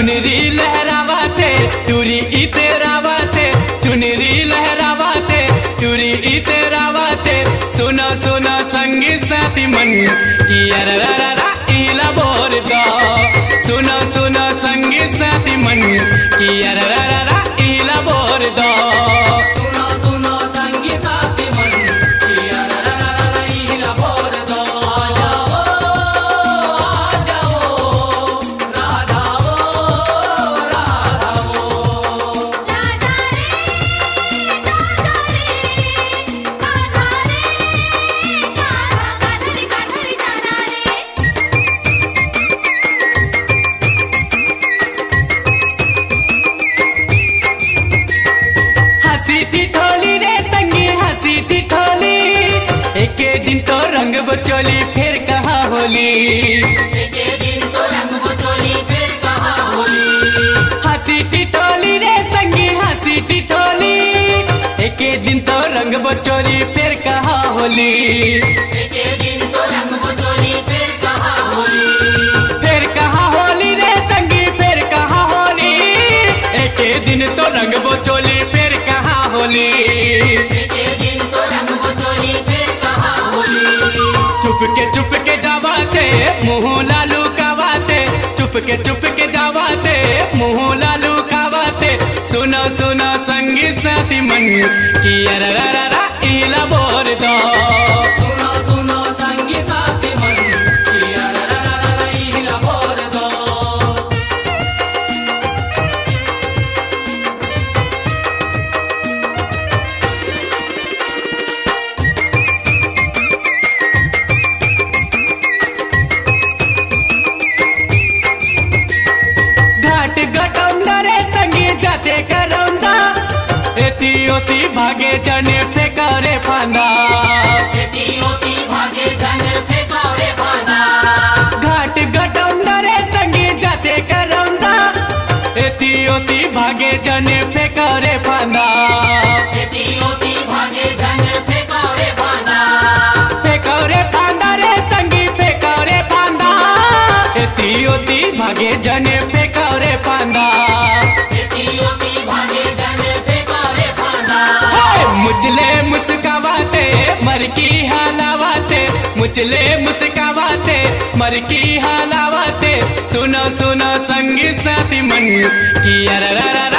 चुनरी लहरावाते टूरी इतरावाते, चुनरी लहरावाते टूरी इतरावाते। सुनो सुनो संगी साथी मन की अररररा इला बोर दो। सुनो सुनो संगी साथी मन की अररररा इला बोर दो। सुनो सुनो संगी साथी मन की अररररा इला बोर दो। आ जाओ राधा वो राधा वो। राधा रे राधा रे राधा रे राधा रे राधा रे। हंसी थी ठोली रे संगी हंसी थी ठोली, एक दिन तो रंग बचोली फिर कहाँ होली। एक दिन तो रंग बचोली फिर कहाँ होली। हंसी थी ठोली रे संगी हंसी थी ठोली, एक दिन तो रंग बचोली फिर कहाँ होली। एक दिन तो रंग बचोली फिर कहाँ होली। फिर कहाँ होली रे संगी फिर कहाँ होली, एक दिन तो रंग बचोली फिर कहाँ होली। एक दिन तो रंग बचोली फिर कहाँ होली। चुप के जावाते मुँह लालू कावाते, चुप के जावाते मुँह लालू कावाते। सुनो सुनो संगी साथी मन की अररररा इला बोर दो। सुनो सुनो संगी साथी मन की अररररा इला बोर दो। घाट घटौंदा रे संगी जाते करौंदा, एती ओती भागे जने फेंका रे फांदा। एती ओती भागे जन फेंका रे फांदा। घाट घटौंदा रे संगी जाते करौंदा, एती ओती भागे जने फेंका रे फांदा। एती ओती भागे जन फेंका रे फांदा। फेंका रे फांदा रे संगी फेंका रे फांदा, एती ओती भागे जने फेंका रे फांदा। एती ओती भागे जन फेंका रे फांदा। मुचले मुस्कावाते मर की हालावाते, मुचले मुस्कावाते मर की हालावाते। सुनो सुनो संगी साथी मन की अररररा